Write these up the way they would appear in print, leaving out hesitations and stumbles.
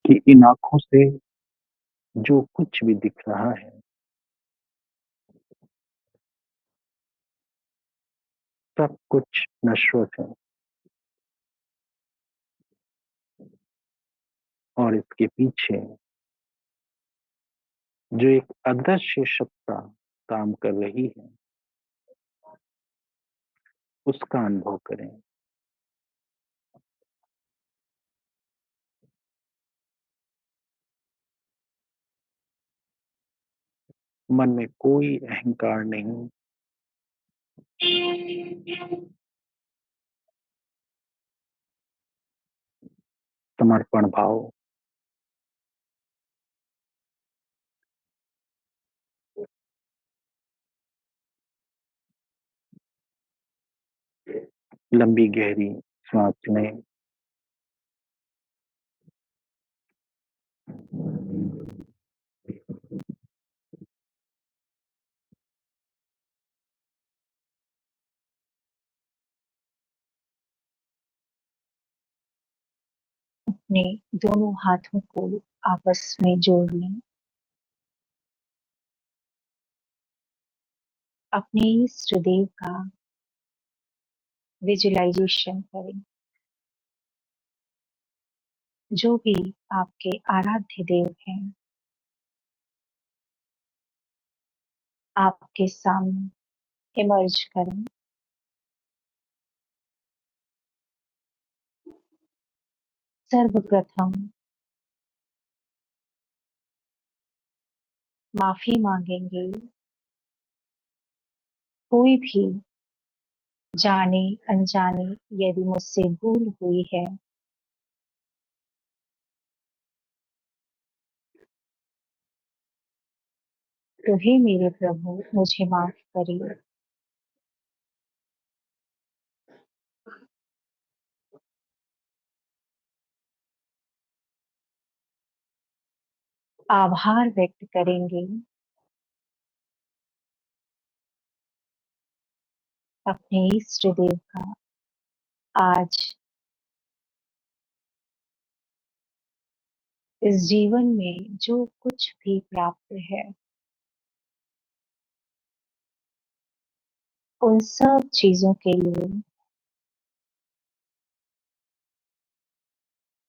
कि इन आँखों से जो कुछ भी दिख रहा है, सब कुछ नश्वर है और इसके पीछे जो एक अदृश्य सत्ता काम कर रही है, उसका अनुभव करें। मन में कोई अहंकार नहीं, समर्पण भाव, लंबी गहरी सांस लें। अपने दोनों हाथों को आपस में जोड़ लें। अपने इष्ट देव का विजुअलाइजेशन करें। जो भी आपके आराध्य देव हैं, आपके सामने इमर्ज करें। सर्वप्रथम माफी मांगेंगे। कोई भी जाने अनजाने यदि मुझसे भूल हुई है, तो हे मेरे प्रभु मुझे माफ करिए। आभार व्यक्त करेंगे अपने इष्ट देव का। आज इस जीवन में जो कुछ भी प्राप्त है, उन सब चीजों के लिए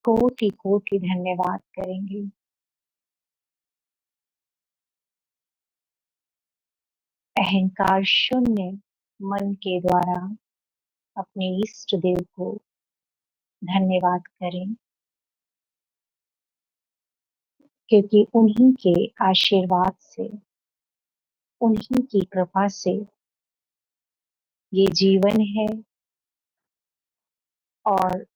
कोटि कोटि धन्यवाद करेंगे। अहंकार शून्य मन के द्वारा अपने इष्ट देव को धन्यवाद करें, क्योंकि उन्हीं के आशीर्वाद से, उन्हीं की कृपा से ये जीवन है। और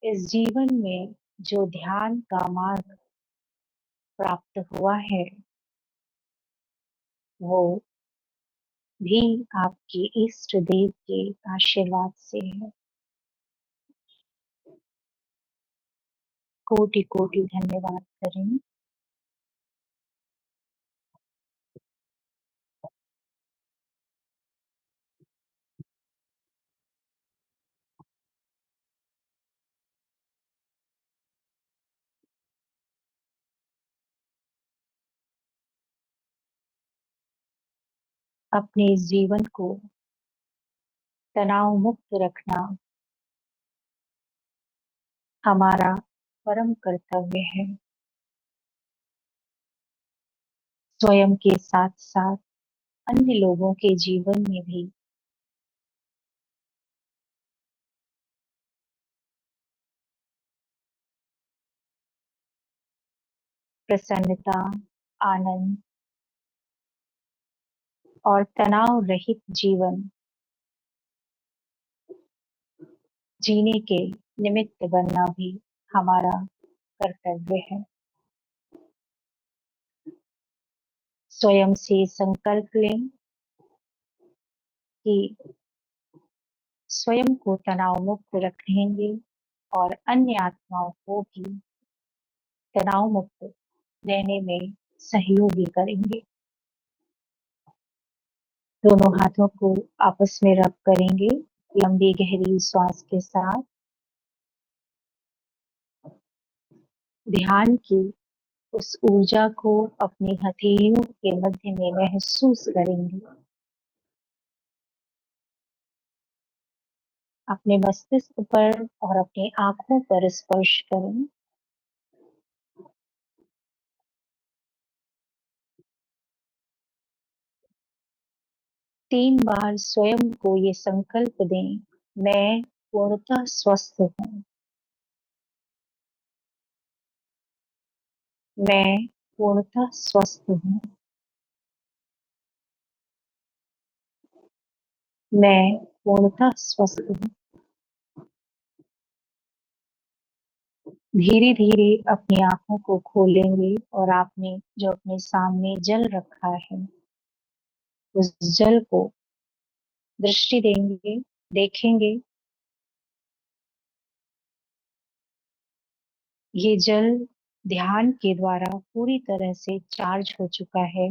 इस जीवन में जो ध्यान का मार्ग प्राप्त हुआ है, वो भी आपके इष्ट देव के आशीर्वाद से है। कोटि कोटि धन्यवाद करें। अपने इस जीवन को तनाव मुक्त रखना हमारा परम कर्तव्य है। स्वयं के साथ साथ अन्य लोगों के जीवन में भी प्रसन्नता, आनंद और तनाव रहित जीवन जीने के निमित्त बनना भी हमारा कर्तव्य है। स्वयं से संकल्प लें कि स्वयं को तनाव मुक्त रखेंगे और अन्य आत्माओं को भी तनाव मुक्त रहने में सहयोगी करेंगे। दोनों हाथों को आपस में रब करेंगे लंबी गहरी श्वास के साथ। ध्यान की उस ऊर्जा को अपनी हथेलियों के मध्य में महसूस करेंगे। अपने मस्तिष्क पर और अपनी आंखों पर स्पर्श करें। तीन बार स्वयं को ये संकल्प दें, मैं पूर्णतः स्वस्थ हूँ। मैं पूर्णतः स्वस्थ हूँ। मैं पूर्णतः स्वस्थ हूँ। धीरे धीरे अपनी आंखों को खोलेंगे और आपने जो अपने सामने जल रखा है उस जल को दृष्टि देंगे, देखेंगे। ये जल ध्यान के द्वारा पूरी तरह से चार्ज हो चुका है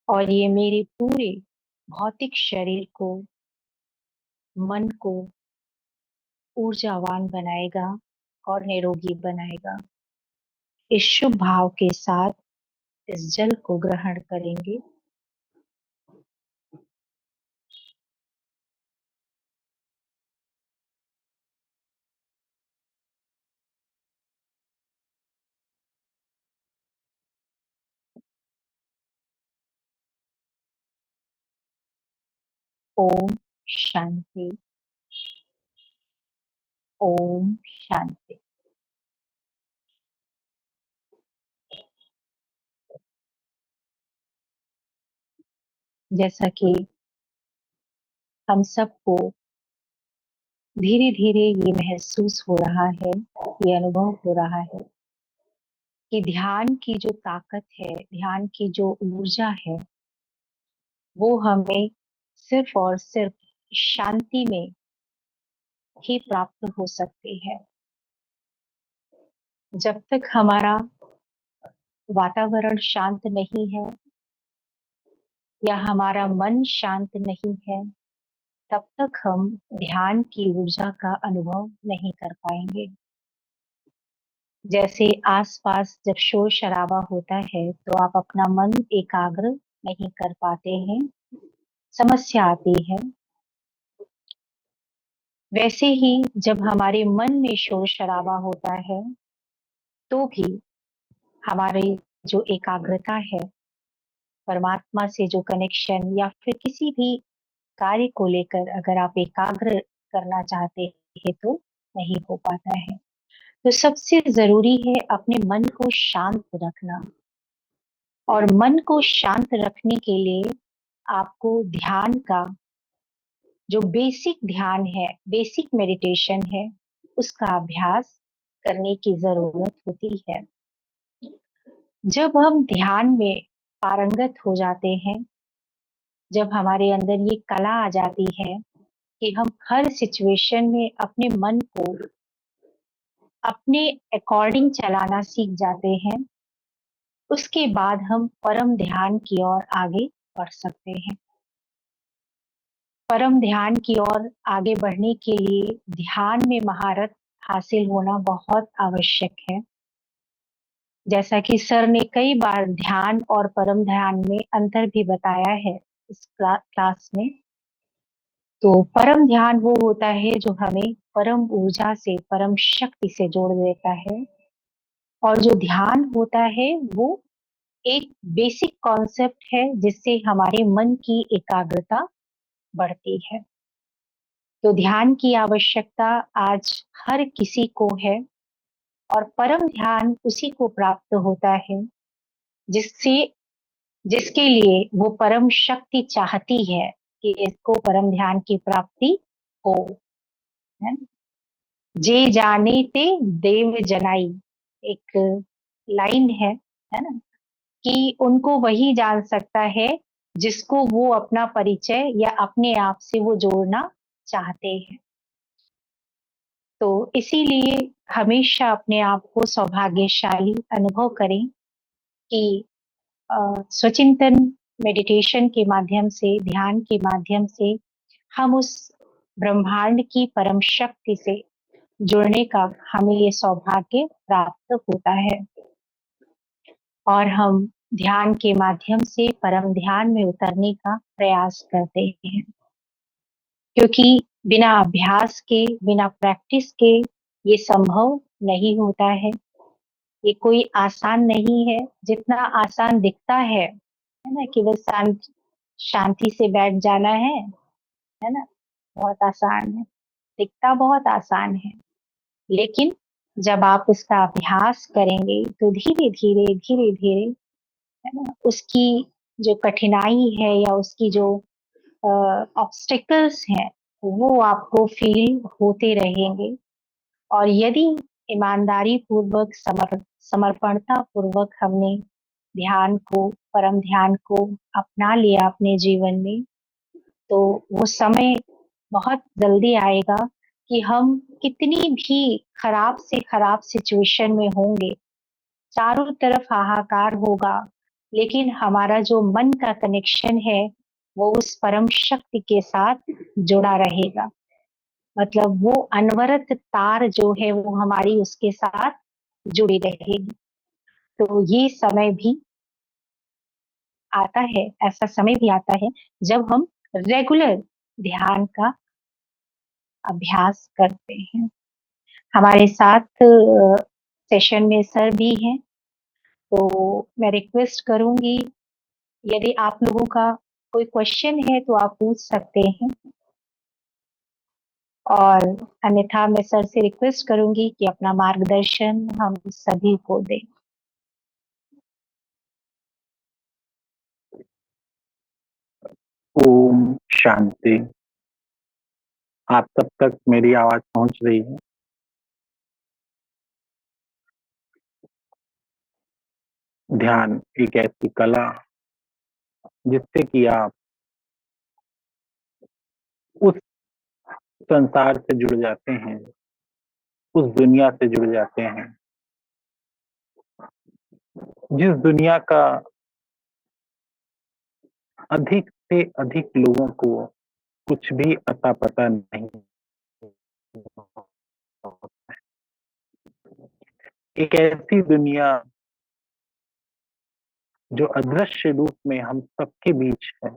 और ये मेरे पूरे भौतिक शरीर को, मन को ऊर्जावान बनाएगा और निरोगी बनाएगा। इस शुभ भाव के साथ इस जल को ग्रहण करेंगे। ओम शांति। ओम शांति। जैसा कि हम सबको धीरे धीरे ये महसूस हो रहा है, ये अनुभव हो रहा है कि ध्यान की जो ताकत है, ध्यान की जो ऊर्जा है, वो हमें सिर्फ और सिर्फ शांति में ही प्राप्त हो सकती है। जब तक हमारा वातावरण शांत नहीं है या हमारा मन शांत नहीं है, तब तक हम ध्यान की ऊर्जा का अनुभव नहीं कर पाएंगे। जैसे आसपास जब शोर शराबा होता है तो आप अपना मन एकाग्र नहीं कर पाते हैं, समस्या आती है। वैसे ही जब हमारे मन में शोर शराबा होता है तो भी हमारी जो एकाग्रता है, परमात्मा से जो कनेक्शन या फिर किसी भी कार्य को लेकर अगर आप एकाग्र करना चाहते हैं तो नहीं हो पाता है। तो सबसे जरूरी है अपने मन को शांत रखना, और मन को शांत रखने के लिए आपको ध्यान का जो बेसिक ध्यान है, बेसिक मेडिटेशन है, उसका अभ्यास करने की जरूरत होती है। जब हम ध्यान में पारंगत हो जाते हैं, जब हमारे अंदर ये कला आ जाती है कि हम हर सिचुएशन में अपने मन को अपने अकॉर्डिंग चलाना सीख जाते हैं, उसके बाद हम परम ध्यान की ओर आगे बढ़ सकते हैं। परम ध्यान की ओर आगे बढ़ने के लिए ध्यान में महारत हासिल होना बहुत आवश्यक है। जैसा कि सर ने कई बार ध्यान और परम ध्यान में अंतर भी बताया है इस क्लास में। तो परम ध्यान वो होता है जो हमें परम ऊर्जा से, परम शक्ति से जोड़ देता है, और जो ध्यान होता है वो एक बेसिक कॉन्सेप्ट है जिससे हमारे मन की एकाग्रता बढ़ती है। तो ध्यान की आवश्यकता आज हर किसी को है, और परम ध्यान उसी को प्राप्त होता है जिससे जिसके लिए वो परम शक्ति चाहती है कि इसको परम ध्यान की प्राप्ति हो। है ना? जे जाने ते देव जनाई, एक लाइन है ना, कि उनको वही जान सकता है जिसको वो अपना परिचय या अपने आप से वो जोड़ना चाहते हैं। तो इसीलिए हमेशा अपने आप को सौभाग्यशाली अनुभव करें कि स्वचिंतन मेडिटेशन के माध्यम से, ध्यान के माध्यम से हम उस ब्रह्मांड की परम शक्ति से, जुड़ने का हमें ये सौभाग्य प्राप्त होता है और हम ध्यान के माध्यम से परम ध्यान में उतरने का प्रयास करते हैं, क्योंकि बिना अभ्यास के, बिना प्रैक्टिस के ये संभव नहीं होता है। ये कोई आसान नहीं है। जितना आसान दिखता है ना, कि बस शांति से बैठ जाना है ना, बहुत आसान है, दिखता बहुत आसान है। लेकिन जब आप उसका अभ्यास करेंगे तो धीरे धीरे धीरे धीरे, है ना, उसकी जो कठिनाई है या उसकी जो ऑब्स्टिकल्स हैं वो आपको फील होते रहेंगे। और यदि ईमानदारी पूर्वक, समर्पणता पूर्वक हमने ध्यान को, परम ध्यान को अपना लिया अपने जीवन में, तो वो समय बहुत जल्दी आएगा कि हम कितनी भी खराब से खराब सिचुएशन में होंगे, चारों तरफ हाहाकार होगा, लेकिन हमारा जो मन का कनेक्शन है वो उस परम शक्ति के साथ जुड़ा रहेगा। मतलब वो अनवरत तार जो है वो हमारी उसके साथ जुड़ी रहेगी। तो ये समय भी आता है, ऐसा समय भी आता है जब हम रेगुलर ध्यान का अभ्यास करते हैं। हमारे साथ सेशन में सर भी हैं, तो मैं रिक्वेस्ट करूंगी, यदि आप लोगों का कोई क्वेश्चन है तो आप पूछ सकते हैं, और अन्यथा मैं सर से रिक्वेस्ट करूंगी कि अपना मार्गदर्शन हम सभी को दें। ओम शांति। आप तब तक मेरी आवाज पहुंच रही है? ध्यान एक ऐसी कला जिससे कि आप उस संसार से जुड़ जाते हैं, उस दुनिया से जुड़ जाते हैं जिस दुनिया का अधिक से अधिक लोगों को कुछ भी अता पता नहीं। एक ऐसी दुनिया जो अदृश्य रूप में हम सबके बीच है,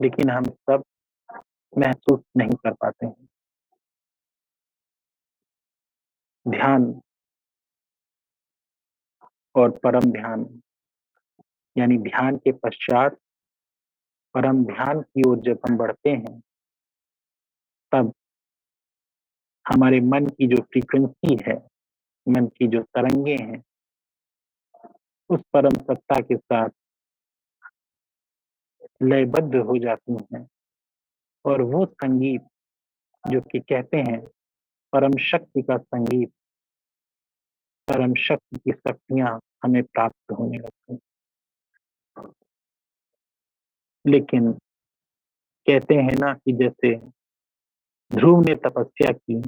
लेकिन हम सब महसूस नहीं कर पाते हैं। ध्यान और परम ध्यान, यानी ध्यान के पश्चात परम ध्यान की ओर जब हम बढ़ते हैं, तब हमारे मन की जो फ्रीक्वेंसी है, मन की जो तरंगे हैं, उस परम सत्ता के साथ लयबद्ध हो जाती हैं। और वो संगीत जो कि कहते हैं परम शक्ति का संगीत, परम शक्ति की शक्तियां हमें प्राप्त होने लगती हैं। लेकिन कहते हैं ना कि जैसे ध्रुव ने तपस्या की,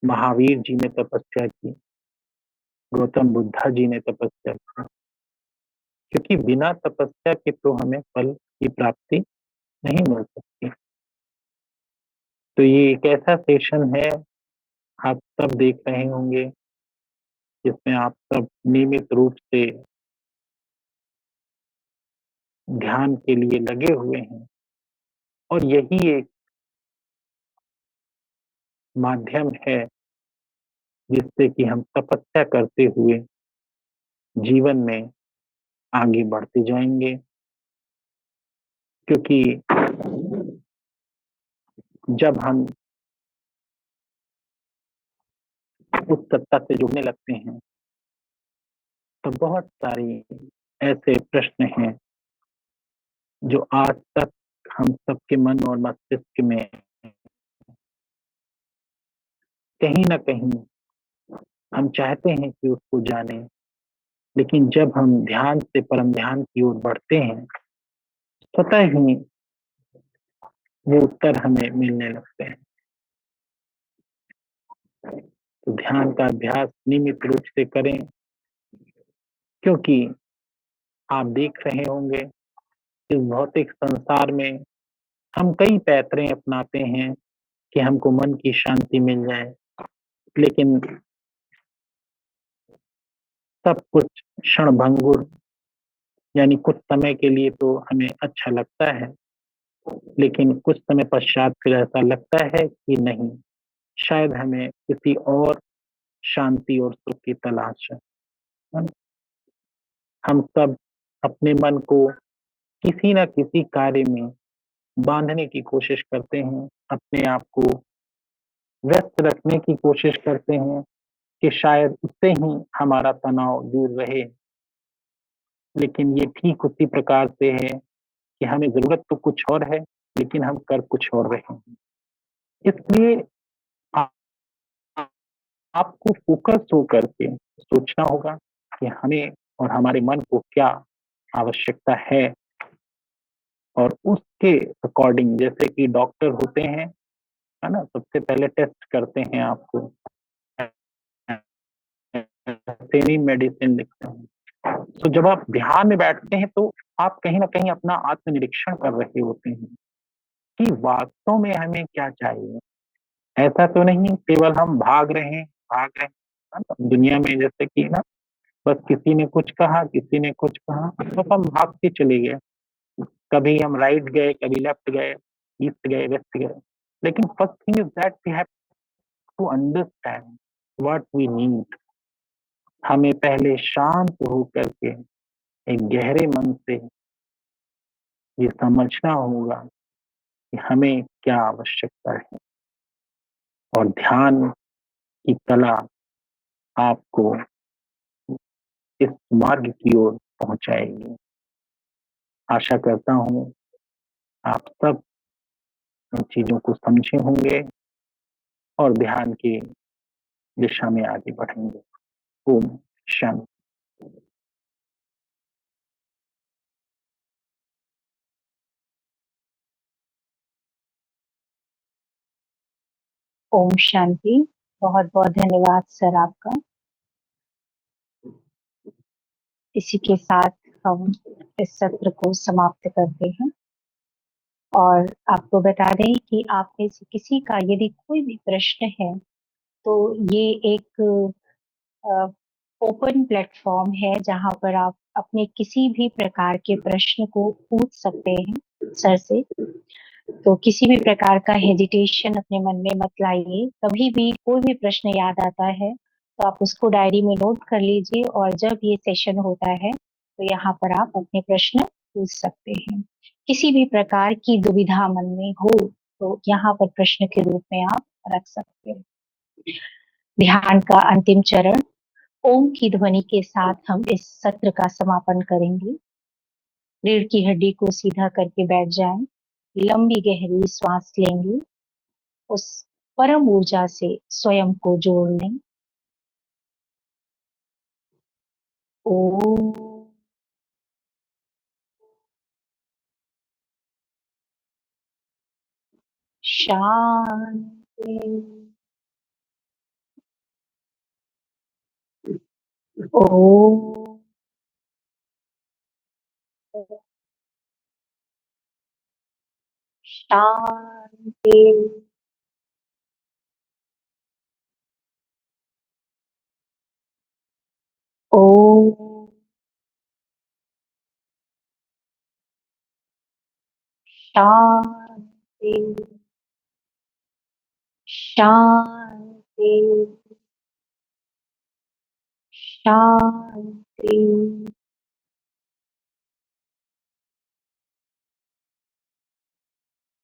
महावीर जी ने तपस्या की, गौतम बुद्धा जी ने तपस्या की, क्योंकि बिना तपस्या के तो हमें फल की प्राप्ति नहीं मिल सकती। तो ये एक ऐसा सेशन है, आप सब देख रहे होंगे, जिसमें आप सब नियमित रूप से ध्यान के लिए लगे हुए हैं। और यही एक माध्यम है जिससे कि हम तपस्या करते हुए जीवन में आगे बढ़ते जाएंगे। क्योंकि जब हम उस सत्ता से जुड़ने लगते हैं, तो बहुत सारी ऐसे प्रश्न हैं जो आज तक हम सबके मन और मस्तिष्क में कहीं ना कहीं हम चाहते हैं कि उसको जाने, लेकिन जब हम ध्यान से परम ध्यान की ओर बढ़ते हैं, स्वतः ही वो उत्तर हमें मिलने लगते हैं। तो ध्यान का अभ्यास नियमित रूप से करें, क्योंकि आप देख रहे होंगे इस भौतिक संसार में हम कई पैतरे अपनाते हैं कि हमको मन की शांति मिल जाए, लेकिन सब कुछ क्षणभंगुर, यानी कुछ समय के लिए तो हमें अच्छा लगता है, लेकिन कुछ समय पश्चात फिर ऐसा लगता है कि नहीं, शायद हमें किसी और शांति और सुख की तलाश है ना? हम सब अपने मन को किसी न किसी कार्य में बाँधने की कोशिश करते हैं, अपने आप को व्यस्त रखने की कोशिश करते हैं कि शायद उससे ही हमारा तनाव दूर रहे। लेकिन ये ठीक उसी प्रकार से है कि हमें ज़रूरत तो कुछ और है, लेकिन हम कर कुछ और रहे हैं। इसलिए आ आपको फ़ोकस होकर के सोचना होगा कि हमें और हमारे मन को क्या आवश्यकता है, और उसके अकॉर्डिंग, जैसे कि डॉक्टर होते हैं, है ना? सबसे पहले टेस्ट करते हैं आपको, फिर ही मेडिसिन लिखते हैं। तो जब आप ध्यान में बैठते हैं तो आप कहीं न कहीं अपना आत्मनिरीक्षण कर रहे होते हैं कि वास्तव में हमें क्या चाहिए? ऐसा तो नहीं केवल हम भाग रहे हैं, है ना? दुनिया में जैसे कि ना, बस किसी ने कुछ कहा, किसी ने कुछ कहा, बस हम भागते चले गए। कभी हम राइट गए, कभी लेफ्ट गए, ईस्ट गए, वेस्ट गए। लेकिन first thing is that we have to understand what we need. हमें पहले शांत होकर के एक गहरे मन से ये समझना होगा कि हमें क्या आवश्यकता है, और ध्यान की कला आपको इस मार्ग की ओर पहुँचाएगी। आशा करता हूँ आप सब इन चीज़ों को समझे होंगे और ध्यान की दिशा में आगे बढ़ेंगे। ओम शांति। ओम शांति। बहुत-बहुत धन्यवाद सर आपका। इसी के साथ हम इस सत्र को समाप्त करते हैं और आपको बता दें कि आप में से किसी का यदि कोई भी प्रश्न है, तो ये एक ओपन प्लेटफ़ॉर्म है जहाँ पर आप अपने किसी भी प्रकार के प्रश्न को पूछ सकते हैं सर से। तो किसी भी प्रकार का हेजिटेशन अपने मन में मत लाइए। कभी भी कोई भी प्रश्न याद आता है, तो आप उसको डायरी में नोट कर लीजिए और जब ये सेशन होता है, तो यहाँ पर आप अपने प्रश्न पूछ सकते हैं। किसी भी प्रकार की दुविधा मन में हो, तो यहाँ पर प्रश्न के रूप में आप रख सकते हैं। ध्यान का अंतिम चरण, ओम की ध्वनि के साथ हम इस सत्र का समापन करेंगे। रीढ़ की हड्डी को सीधा करके बैठ जाएं, लंबी गहरी श्वास लेंगे, उस परम ऊर्जा से स्वयं को जोड़ लें। ओम शांति। ओम शांति। ओम शांति। शांति। शांति।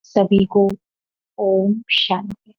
सभी को ओम शांति।